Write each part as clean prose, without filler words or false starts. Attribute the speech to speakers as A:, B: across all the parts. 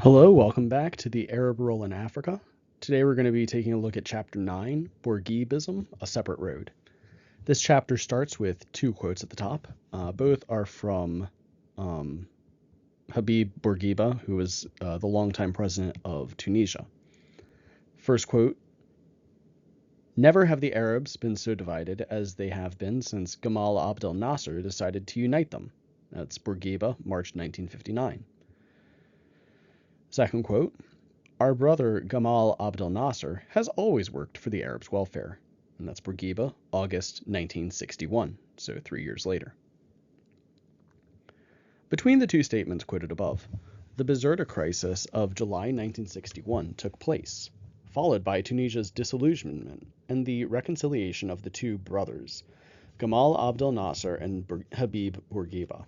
A: Hello, welcome back to the Arab Role in Africa. Today we're going to be taking a look at Chapter 9, Bourguibism, A Separate Road. This chapter starts with two quotes at the top. Both are from Habib Bourguiba, who was the longtime president of Tunisia. First quote, "Never have the Arabs been so divided as they have been since Gamal Abdel Nasser decided to unite them." That's Bourguiba, March 1959. Second quote, "Our brother Gamal Abdel Nasser has always worked for the Arabs' welfare." And that's Bourguiba, August 1961, so 3 years later. Between the two statements quoted above, the Bizerta crisis of July 1961 took place, followed by Tunisia's disillusionment and the reconciliation of the two brothers, Gamal Abdel Nasser and Habib Bourguiba.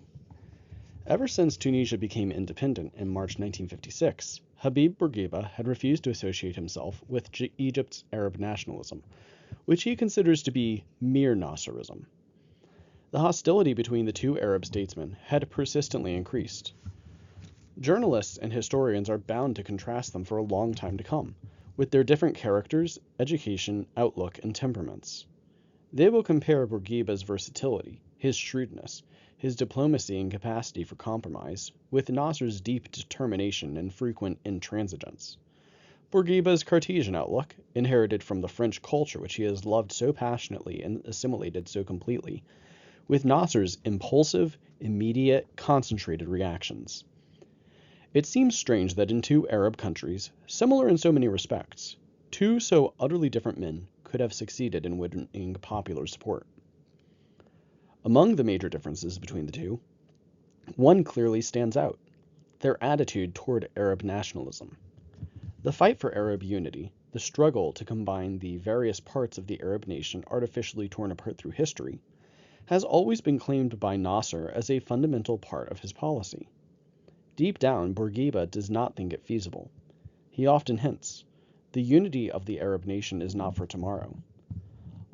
A: Ever since Tunisia became independent in March 1956, Habib Bourguiba had refused to associate himself with Egypt's Arab nationalism, which he considers to be mere Nasserism. The hostility between the two Arab statesmen had persistently increased. Journalists and historians are bound to contrast them for a long time to come, with their different characters, education, outlook, and temperaments. They will compare Bourguiba's versatility, his shrewdness, his diplomacy and capacity for compromise, with Nasser's deep determination and frequent intransigence. Bourguiba's Cartesian outlook, inherited from the French culture which he has loved so passionately and assimilated so completely, with Nasser's impulsive, immediate, concentrated reactions. It seems strange that in two Arab countries, similar in so many respects, two so utterly different men could have succeeded in winning popular support. Among the major differences between the two, one clearly stands out: their attitude toward Arab nationalism. The fight for Arab unity, the struggle to combine the various parts of the Arab nation artificially torn apart through history, has always been claimed by Nasser as a fundamental part of his policy. Deep down, Bourguiba does not think it feasible. He often hints, the unity of the Arab nation is not for tomorrow.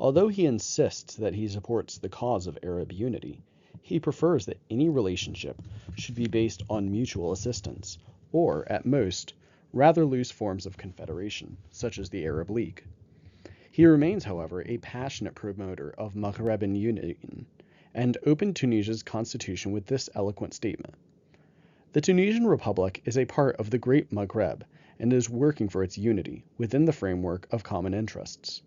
A: Although he insists that he supports the cause of Arab unity, he prefers that any relationship should be based on mutual assistance, or, at most, rather loose forms of confederation, such as the Arab League. He remains, however, a passionate promoter of Maghreban union, and opened Tunisia's constitution with this eloquent statement: "The Tunisian Republic is a part of the Great Maghreb and is working for its unity within the framework of common interests.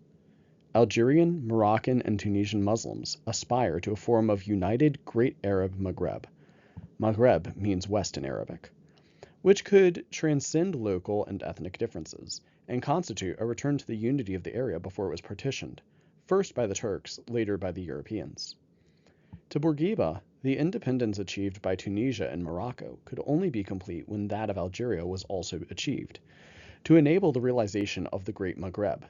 A: Algerian, Moroccan, and Tunisian Muslims aspire to a form of united Great Arab Maghreb" (Maghreb means West in Arabic), which could transcend local and ethnic differences, and constitute a return to the unity of the area before it was partitioned, first by the Turks, later by the Europeans. To Bourguiba, the independence achieved by Tunisia and Morocco could only be complete when that of Algeria was also achieved, to enable the realization of the Great Maghreb.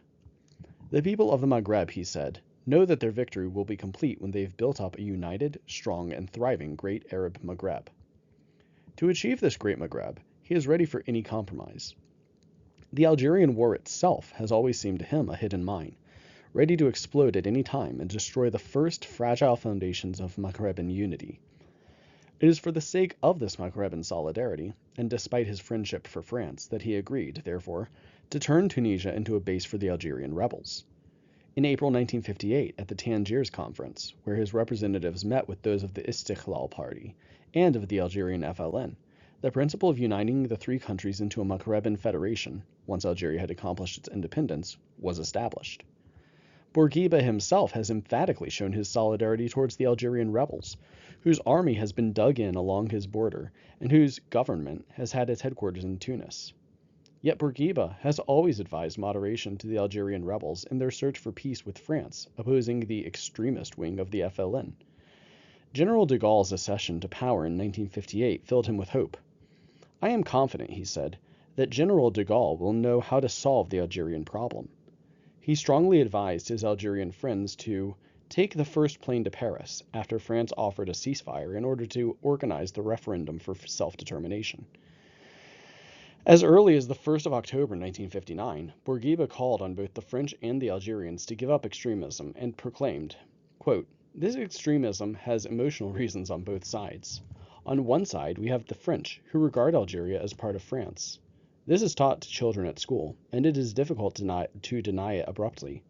A: The people of the Maghreb, he said, know that their victory will be complete when they have built up a united, strong, and thriving Great Arab Maghreb. To achieve this Great Maghreb, he is ready for any compromise. The Algerian war itself has always seemed to him a hidden mine, ready to explode at any time and destroy the first fragile foundations of Maghreban unity. It is for the sake of this Maghreban solidarity, and despite his friendship for France, that he agreed, therefore, to turn Tunisia into a base for the Algerian rebels. In April 1958, at the Tangiers Conference, where his representatives met with those of the Istiqlal Party and of the Algerian FLN, the principle of uniting the three countries into a Maghreban federation, once Algeria had accomplished its independence, was established. Bourguiba himself has emphatically shown his solidarity towards the Algerian rebels, whose army has been dug in along his border and whose government has had its headquarters in Tunis. Yet Bourguiba has always advised moderation to the Algerian rebels in their search for peace with France, opposing the extremist wing of the FLN. General de Gaulle's accession to power in 1958 filled him with hope. "I am confident," he said, "that General de Gaulle will know how to solve the Algerian problem." He strongly advised his Algerian friends to take the first plane to Paris after France offered a ceasefire in order to organize the referendum for self-determination. As early as the 1st of October 1959, Bourguiba called on both the French and the Algerians to give up extremism and proclaimed, quote, "This extremism has emotional reasons on both sides. On one side, we have the French, who regard Algeria as part of France. This is taught to children at school, and it is difficult to deny it abruptly.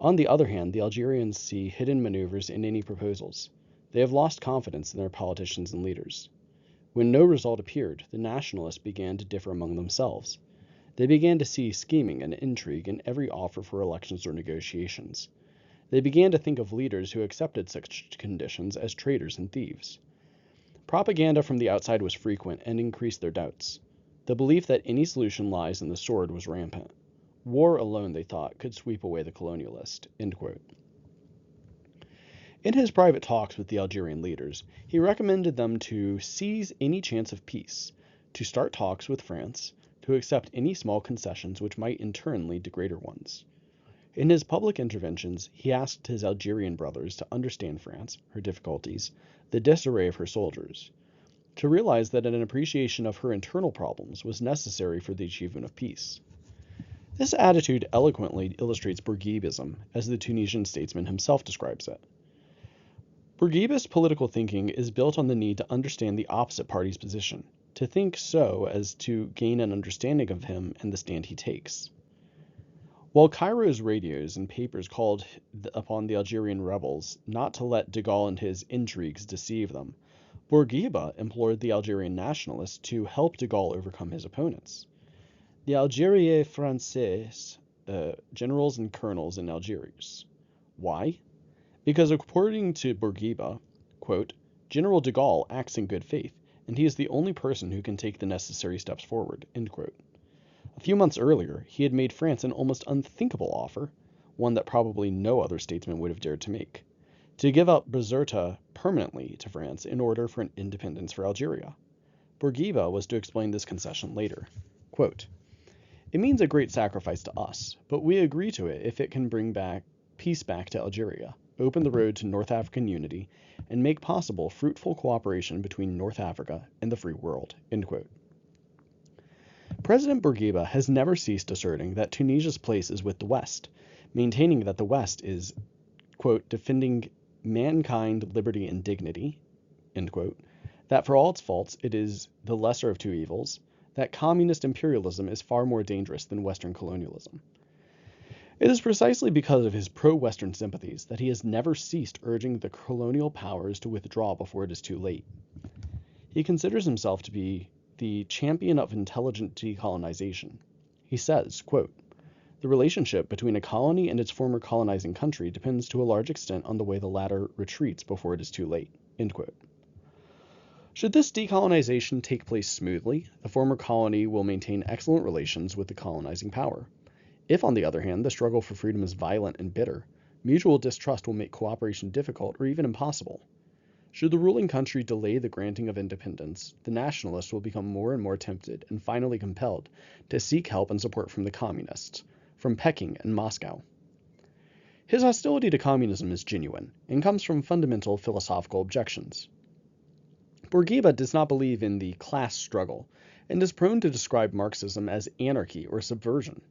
A: On the other hand, the Algerians see hidden maneuvers in any proposals. They have lost confidence in their politicians and leaders. When no result appeared, the nationalists began to differ among themselves. They began to see scheming and intrigue in every offer for elections or negotiations. They began to think of leaders who accepted such conditions as traitors and thieves. Propaganda from the outside was frequent and increased their doubts. The belief that any solution lies in the sword was rampant. War alone, they thought, could sweep away the colonialist. End quote. In his private talks with the Algerian leaders, he recommended them to seize any chance of peace, to start talks with France, to accept any small concessions which might in turn lead to greater ones. In his public interventions, he asked his Algerian brothers to understand France, her difficulties, the disarray of her soldiers, to realize that an appreciation of her internal problems was necessary for the achievement of peace. This attitude eloquently illustrates Bourguibism, as the Tunisian statesman himself describes it. Bourguibist political thinking is built on the need to understand the opposite party's position, to think so as to gain an understanding of him and the stand he takes. While Cairo's radios and papers called upon the Algerian rebels not to let de Gaulle and his intrigues deceive them, Bourguiba implored the Algerian nationalists to help de Gaulle overcome his opponents. The Algériens Français, generals and colonels in Algiers. Why? Because according to Bourguiba, quote, General de Gaulle acts in good faith, and he is the only person who can take the necessary steps forward, end quote. A few months earlier, he had made France an almost unthinkable offer, one that probably no other statesman would have dared to make, to give up Bizerta permanently to France in order for an independence for Algeria. Bourguiba was to explain this concession later. Quote, It means a great sacrifice to us, but we agree to it if it can bring peace back to Algeria, open the road to North African unity, and make possible fruitful cooperation between North Africa and the free world. End quote. President Bourguiba has never ceased asserting that Tunisia's place is with the West, maintaining that the West is, quote, defending mankind, liberty, and dignity, end quote, that for all its faults it is the lesser of two evils, that communist imperialism is far more dangerous than Western colonialism. It is precisely because of his pro-Western sympathies that he has never ceased urging the colonial powers to withdraw before it is too late. He considers himself to be the champion of intelligent decolonization. He says, quote, The relationship between a colony and its former colonizing country depends to a large extent on the way the latter retreats before it is too late. End quote. Should this decolonization take place smoothly, the former colony will maintain excellent relations with the colonizing power. If, on the other hand, the struggle for freedom is violent and bitter, mutual distrust will make cooperation difficult or even impossible. Should the ruling country delay the granting of independence, the nationalists will become more and more tempted and finally compelled to seek help and support from the communists, from Peking and Moscow. His hostility to communism is genuine and comes from fundamental philosophical objections. Bourguiba does not believe in the class struggle and is prone to describe Marxism as anarchy or subversion.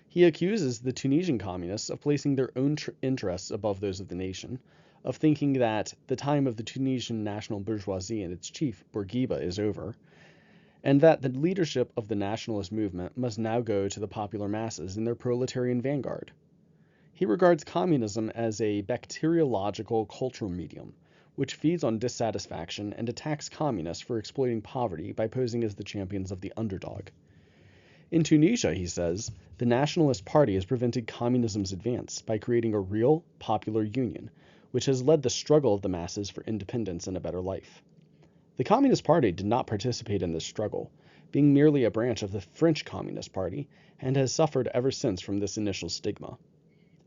A: He accuses the Tunisian communists of placing their own interests above those of the nation, of thinking that the time of the Tunisian national bourgeoisie and its chief, Bourguiba, is over, and that the leadership of the nationalist movement must now go to the popular masses in their proletarian vanguard. He regards communism as a bacteriological cultural medium, which feeds on dissatisfaction and attacks communists for exploiting poverty by posing as the champions of the underdog. In Tunisia, he says, the Nationalist Party has prevented communism's advance by creating a real popular union, which has led the struggle of the masses for independence and a better life. The Communist Party did not participate in this struggle, being merely a branch of the French Communist Party, and has suffered ever since from this initial stigma.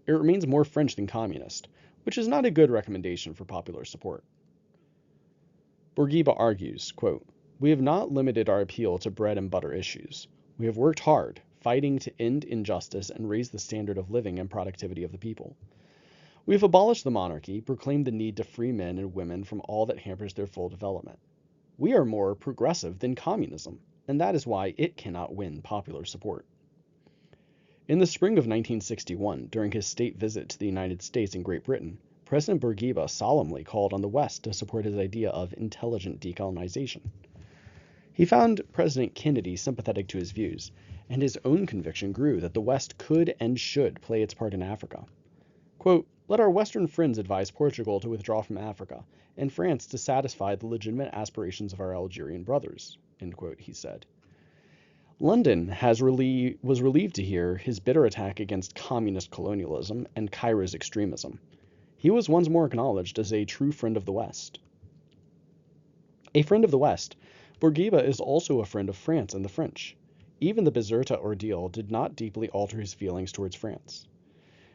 A: It remains more French than communist, which is not a good recommendation for popular support. Bourguiba argues, quote, We have not limited our appeal to bread and butter issues. We have worked hard, fighting to end injustice and raise the standard of living and productivity of the people. We have abolished the monarchy, proclaimed the need to free men and women from all that hampers their full development. We are more progressive than communism, and that is why it cannot win popular support. In the spring of 1961, during his state visit to the United States and Great Britain, President Bourguiba solemnly called on the West to support his idea of intelligent decolonization. He found President Kennedy sympathetic to his views, and his own conviction grew that the West could and should play its part in Africa. Quote, "Let our Western friends advise Portugal to withdraw from Africa, and France to satisfy the legitimate aspirations of our Algerian brothers," end quote, he said. London was relieved to hear his bitter attack against communist colonialism and Cairo's extremism. He was once more acknowledged as a true friend of the West. A friend of the West, Bourguiba is also a friend of France and the French. Even the Bizerta ordeal did not deeply alter his feelings towards France.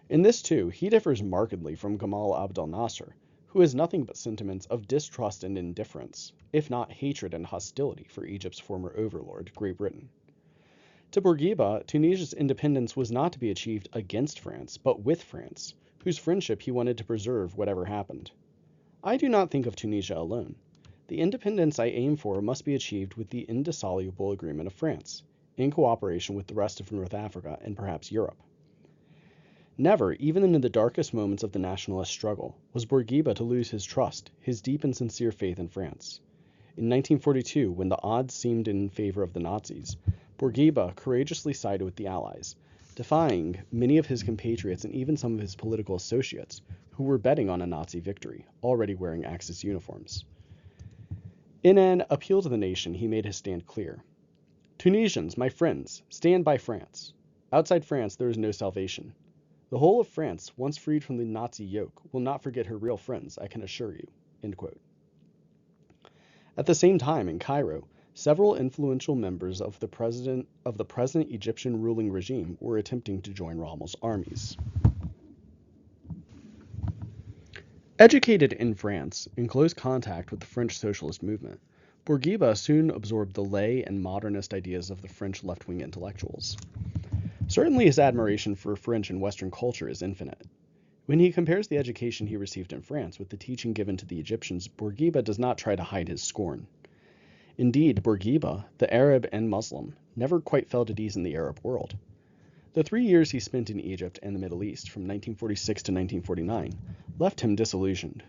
A: In this, too, he differs markedly from Gamal Abdel Nasser, who has nothing but sentiments of distrust and indifference, if not hatred and hostility for Egypt's former overlord, Great Britain. To Bourguiba, Tunisia's independence was not to be achieved against France, but with France, whose friendship he wanted to preserve whatever happened. I do not think of Tunisia alone. The independence I aim for must be achieved with the indissoluble agreement of France, in cooperation with the rest of North Africa and perhaps Europe. Never, even in the darkest moments of the nationalist struggle, was Bourguiba to lose his trust, his deep and sincere faith in France. In 1942, when the odds seemed in favor of the Nazis, Bourguiba courageously sided with the Allies, defying many of his compatriots and even some of his political associates, who were betting on a Nazi victory, already wearing Axis uniforms. In an appeal to the nation, he made his stand clear. "Tunisians, my friends, stand by France. Outside France, there is no salvation. The whole of France, once freed from the Nazi yoke, will not forget her real friends, I can assure you." End quote. At the same time, in Cairo, several influential members of the present Egyptian ruling regime were attempting to join Rommel's armies. Educated in France, in close contact with the French socialist movement, Bourguiba soon absorbed the lay and modernist ideas of the French left-wing intellectuals. Certainly his admiration for French and Western culture is infinite. When he compares the education he received in France with the teaching given to the Egyptians, Bourguiba does not try to hide his scorn. Indeed, Bourguiba, the Arab and Muslim, never quite felt at ease in the Arab world. The 3 years he spent in Egypt and the Middle East, from 1946 to 1949, left him disillusioned.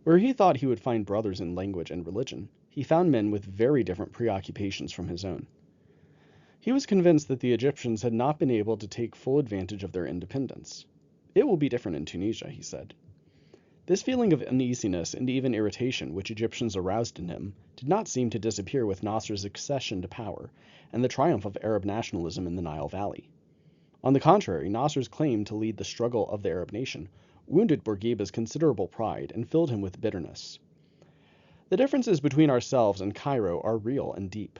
A: Where he thought he would find brothers in language and religion, he found men with very different preoccupations from his own. He was convinced that the Egyptians had not been able to take full advantage of their independence. "It will be different in Tunisia," he said. This feeling of uneasiness and even irritation which Egyptians aroused in him did not seem to disappear with Nasser's accession to power and the triumph of Arab nationalism in the Nile Valley. On the contrary, Nasser's claim to lead the struggle of the Arab nation wounded Bourguiba's considerable pride and filled him with bitterness. "The differences between ourselves and Cairo are real and deep.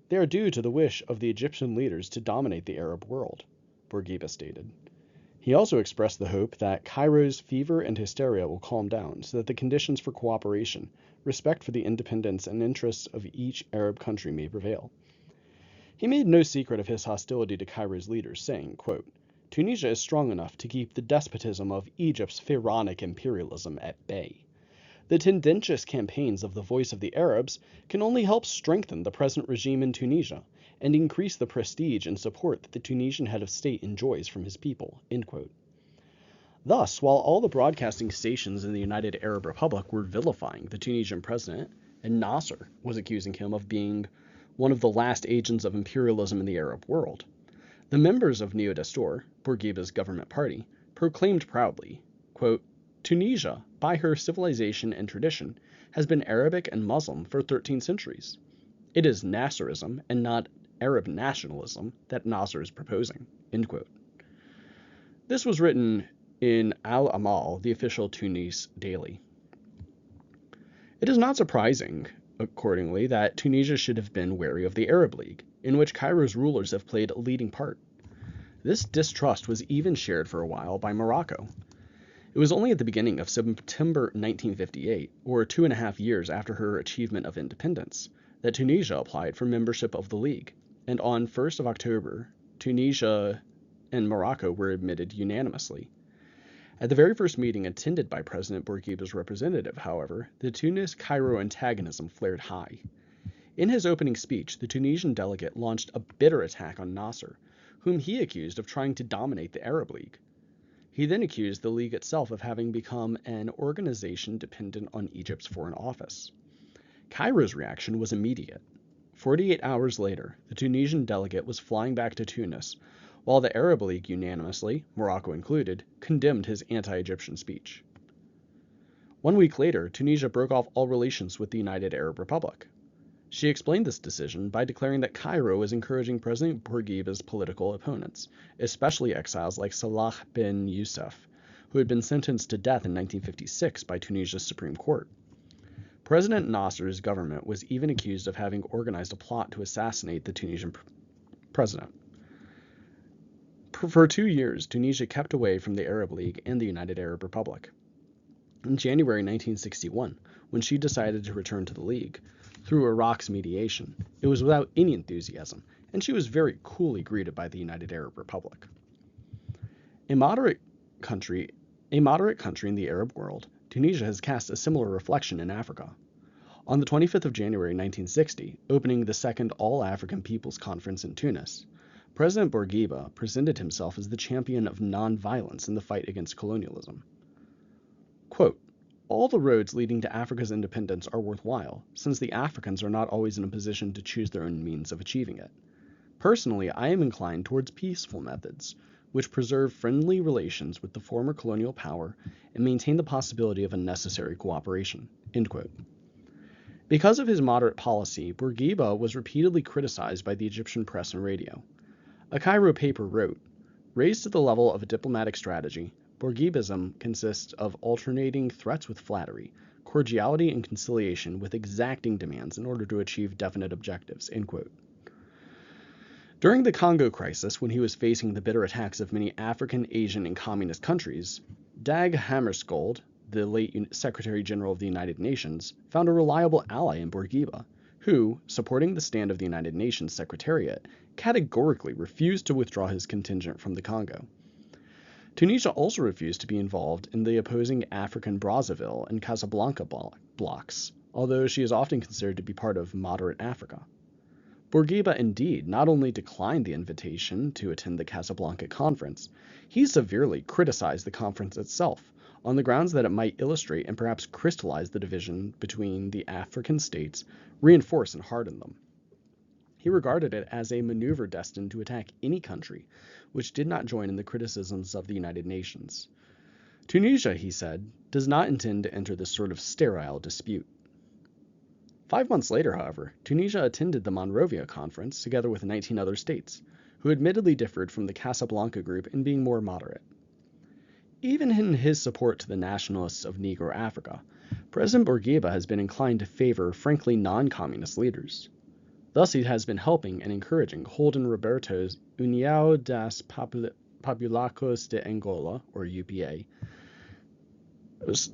A: They are due to the wish of the Egyptian leaders to dominate the Arab world," Bourguiba stated. He also expressed the hope that Cairo's fever and hysteria will calm down so that the conditions for cooperation, respect for the independence and interests of each Arab country may prevail. He made no secret of his hostility to Cairo's leaders, saying, quote, "Tunisia is strong enough to keep the despotism of Egypt's pharaonic imperialism at bay. The tendentious campaigns of the Voice of the Arabs can only help strengthen the present regime in Tunisia and increase the prestige and support that the Tunisian head of state enjoys from his people." End quote. Thus, while all the broadcasting stations in the United Arab Republic were vilifying the Tunisian president, and Nasser was accusing him of being one of the last agents of imperialism in the Arab world, the members of Neo Dastur, Bourguiba's government party, proclaimed proudly, quote, "Tunisia, by her civilization and tradition, has been Arabic and Muslim for 13 centuries. It is Nasserism and not Arab nationalism that Nasser is proposing." End quote. This was written in Al Amal, the official Tunis daily. It is not surprising, accordingly, that Tunisia should have been wary of the Arab League, in which Cairo's rulers have played a leading part. This distrust was even shared for a while by Morocco. It was only at the beginning of September 1958, or 2.5 years after her achievement of independence, that Tunisia applied for membership of the League, and on 1st of October, Tunisia and Morocco were admitted unanimously. At the very first meeting attended by President Bourguiba's representative, however, the Tunis-Cairo antagonism flared high. In his opening speech, the Tunisian delegate launched a bitter attack on Nasser, whom he accused of trying to dominate the Arab League. He then accused the League itself of having become an organization dependent on Egypt's Foreign Office. Cairo's reaction was immediate. 48 hours later, the Tunisian delegate was flying back to Tunis, while the Arab League unanimously, Morocco included, condemned his anti-Egyptian speech. 1 week later, Tunisia broke off all relations with the United Arab Republic. She explained this decision by declaring that Cairo was encouraging President Bourguiba's political opponents, especially exiles like Salah bin Youssef, who had been sentenced to death in 1956 by Tunisia's Supreme Court. President Nasser's government was even accused of having organized a plot to assassinate the Tunisian president. For 2 years, Tunisia kept away from the Arab League and the United Arab Republic. In January 1961, when she decided to return to the League, through Iraq's mediation, it was without any enthusiasm, and she was very coolly greeted by the United Arab Republic. A moderate country in the Arab world, Tunisia has cast a similar reflection in Africa. On the 25th of January 1960, opening the Second All-African People's Conference in Tunis, President Bourguiba presented himself as the champion of non-violence in the fight against colonialism. Quote, "All the roads leading to Africa's independence are worthwhile, since the Africans are not always in a position to choose their own means of achieving it. Personally, I am inclined towards peaceful methods, which preserve friendly relations with the former colonial power and maintain the possibility of a necessary cooperation." End quote. Because of his moderate policy, Bourguiba was repeatedly criticized by the Egyptian press and radio. A Cairo paper wrote, "Raised to the level of a diplomatic strategy, Bourguibism consists of alternating threats with flattery, cordiality and conciliation with exacting demands in order to achieve definite objectives." End quote. During the Congo crisis, when he was facing the bitter attacks of many African, Asian, and communist countries, Dag Hammarskjöld, the late Secretary General of the United Nations, found a reliable ally in Bourguiba, who, supporting the stand of the United Nations Secretariat, categorically refused to withdraw his contingent from the Congo. Tunisia also refused to be involved in the opposing African Brazzaville and Casablanca blocs, although she is often considered to be part of moderate Africa. Bourguiba indeed not only declined the invitation to attend the Casablanca conference, he severely criticized the conference itself, on the grounds that it might illustrate and perhaps crystallize the division between the African states, reinforce and harden them. He regarded it as a maneuver destined to attack any country which did not join in the criticisms of the United Nations. Tunisia, he said, does not intend to enter this sort of sterile dispute. 5 months later, however, Tunisia attended the Monrovia Conference together with 19 other states, who admittedly differed from the Casablanca group in being more moderate. Even in his support to the nationalists of Negro Africa, President Bourguiba has been inclined to favor frankly non-communist leaders. Thus, he has been helping and encouraging Holden Roberto's União das Populacos de Angola, or UPA,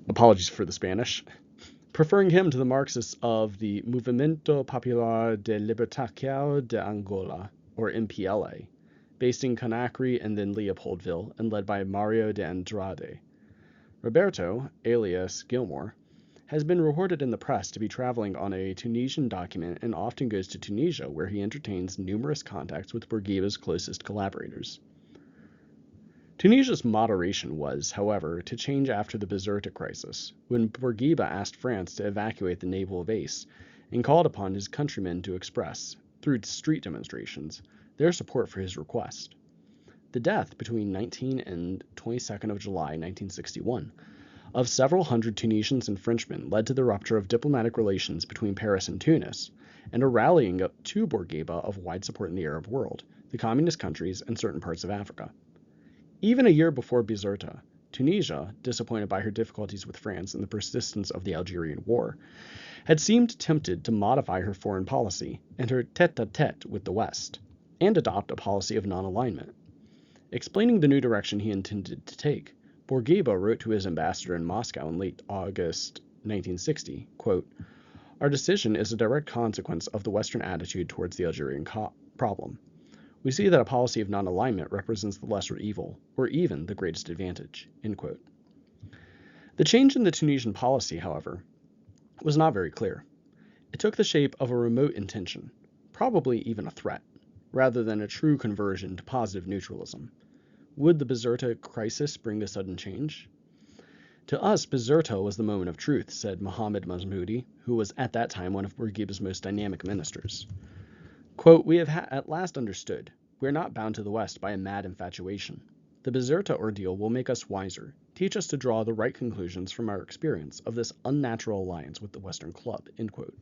A: apologies for the Spanish, preferring him to the Marxists of the Movimento Popular de Libertação de Angola, or MPLA, based in Conakry and then Leopoldville, and led by Mario de Andrade. Roberto, alias Gilmore, has been reported in the press to be traveling on a Tunisian document and often goes to Tunisia, where he entertains numerous contacts with Bourguiba's closest collaborators. Tunisia's moderation was, however, to change after the Bizerta crisis, when Bourguiba asked France to evacuate the naval base and called upon his countrymen to express, through street demonstrations, their support for his request. The death between 19 and 22nd of July 1961 of several hundred Tunisians and Frenchmen led to the rupture of diplomatic relations between Paris and Tunis, and a rallying up to Bourguiba of wide support in the Arab world, the communist countries, and certain parts of Africa. Even a year before Bizerta, Tunisia, disappointed by her difficulties with France and the persistence of the Algerian War, had seemed tempted to modify her foreign policy and her tête-à-tête with the West, and adopt a policy of non-alignment. Explaining the new direction he intended to take, Bourguiba wrote to his ambassador in Moscow in late August 1960, quote, "Our decision is a direct consequence of the Western attitude towards the Algerian problem. We see that a policy of non-alignment represents the lesser evil, or even the greatest advantage." End quote. The change in the Tunisian policy, however, was not very clear. It took the shape of a remote intention, probably even a threat, rather than a true conversion to positive neutralism. Would the Bizerta crisis bring a sudden change? To us, Bizerta was the moment of truth, said Mohammad Masmoudi, who was at that time one of Bourguiba's most dynamic ministers. Quote, "We have at last understood. We are not bound to the West by a mad infatuation. The Bizerta ordeal will make us wiser, teach us to draw the right conclusions from our experience of this unnatural alliance with the Western Club." End quote.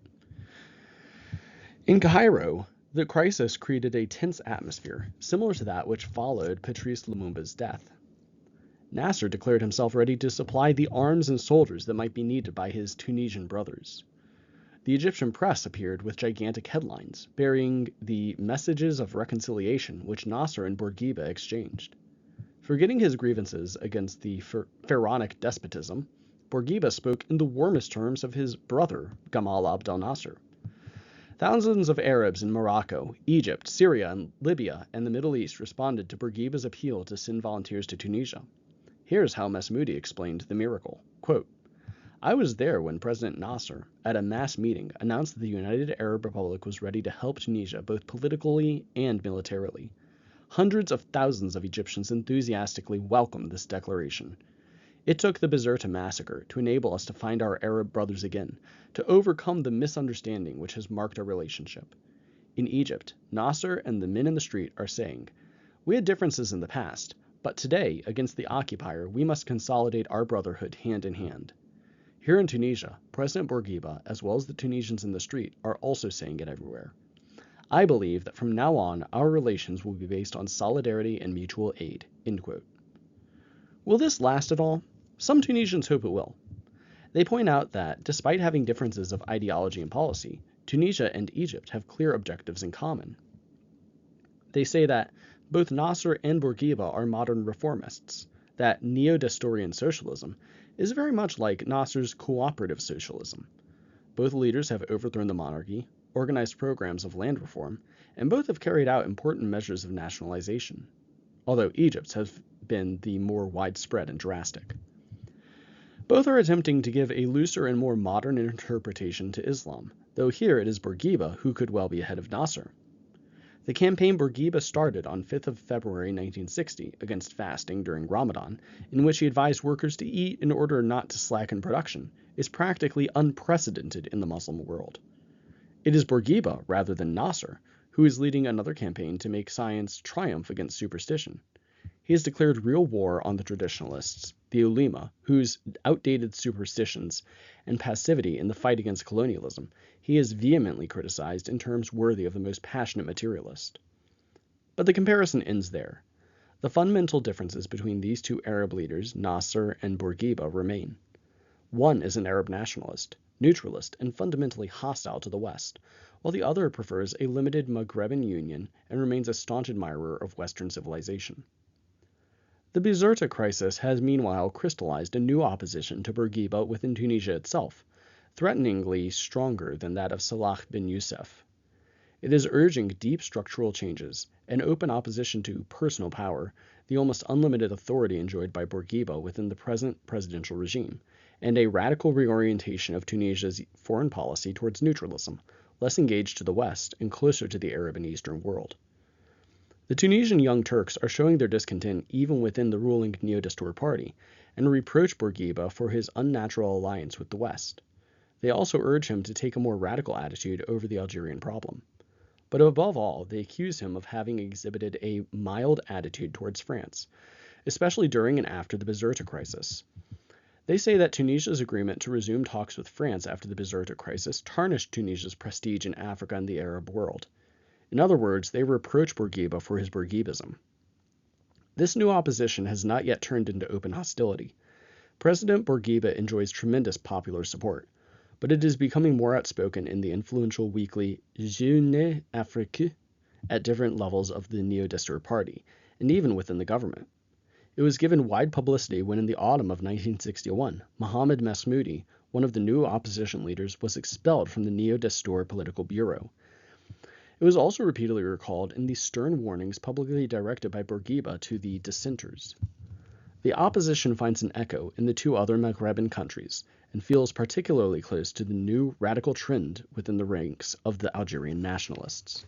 A: In Cairo, the crisis created a tense atmosphere, similar to that which followed Patrice Lumumba's death. Nasser declared himself ready to supply the arms and soldiers that might be needed by his Tunisian brothers. The Egyptian press appeared with gigantic headlines, bearing the messages of reconciliation which Nasser and Bourguiba exchanged. Forgetting his grievances against the pharaonic despotism, Bourguiba spoke in the warmest terms of his brother, Gamal Abdel Nasser. Thousands of Arabs in Morocco, Egypt, Syria, and Libya, and the Middle East responded to Bourguiba's appeal to send volunteers to Tunisia. Here's how Masmoudi explained the miracle. Quote, "I was there when President Nasser, at a mass meeting, announced that the United Arab Republic was ready to help Tunisia both politically and militarily. Hundreds of thousands of Egyptians enthusiastically welcomed this declaration. It took the Bizerta massacre to enable us to find our Arab brothers again, to overcome the misunderstanding which has marked our relationship. In Egypt, Nasser and the men in the street are saying, 'We had differences in the past, but today, against the occupier, we must consolidate our brotherhood hand in hand.' Here in Tunisia, President Bourguiba, as well as the Tunisians in the street, are also saying it everywhere. I believe that from now on, our relations will be based on solidarity and mutual aid." End quote. Will this last at all? Some Tunisians hope it will. They point out that, despite having differences of ideology and policy, Tunisia and Egypt have clear objectives in common. They say that both Nasser and Bourguiba are modern reformists, that neo-Destourian socialism is very much like Nasser's cooperative socialism. Both leaders have overthrown the monarchy, organized programs of land reform, and both have carried out important measures of nationalization, although Egypt's has been the more widespread and drastic. Both are attempting to give a looser and more modern interpretation to Islam, though here it is Bourguiba who could well be ahead of Nasser. The campaign Bourguiba started on 5th of February 1960 against fasting during Ramadan, in which he advised workers to eat in order not to slacken production, is practically unprecedented in the Muslim world. It is Bourguiba, rather than Nasser, who is leading another campaign to make science triumph against superstition. He has declared real war on the traditionalists, the ulema, whose outdated superstitions and passivity in the fight against colonialism he has vehemently criticized in terms worthy of the most passionate materialist. But the comparison ends there. The fundamental differences between these two Arab leaders, Nasser and Bourguiba, remain. One is an Arab nationalist, neutralist, and fundamentally hostile to the West, while the other prefers a limited Maghreban union and remains a staunch admirer of Western civilization. The Bizerta crisis has meanwhile crystallized a new opposition to Bourguiba within Tunisia itself, threateningly stronger than that of Salah bin Youssef. It is urging deep structural changes, an open opposition to personal power, the almost unlimited authority enjoyed by Bourguiba within the present presidential regime, and a radical reorientation of Tunisia's foreign policy towards neutralism, less engaged to the West and closer to the Arab and Eastern world. The Tunisian Young Turks are showing their discontent even within the ruling Neo-Destour party, and reproach Bourguiba for his unnatural alliance with the West. They also urge him to take a more radical attitude over the Algerian problem. But above all, they accuse him of having exhibited a mild attitude towards France, especially during and after the Bizerta crisis. They say that Tunisia's agreement to resume talks with France after the Bizerta crisis tarnished Tunisia's prestige in Africa and the Arab world. In other words, they reproach Bourguiba for his Bourguibism. This new opposition has not yet turned into open hostility. President Bourguiba enjoys tremendous popular support, but it is becoming more outspoken in the influential weekly Jeune Afrique at different levels of the Neo-Destour party, and even within the government. It was given wide publicity when in the autumn of 1961, Mohammad Masmoudi, one of the new opposition leaders, was expelled from the Neo-Destour political bureau. It was also repeatedly recalled in the stern warnings publicly directed by Bourguiba to the dissenters. The opposition finds an echo in the two other Maghreban countries and feels particularly close to the new radical trend within the ranks of the Algerian nationalists.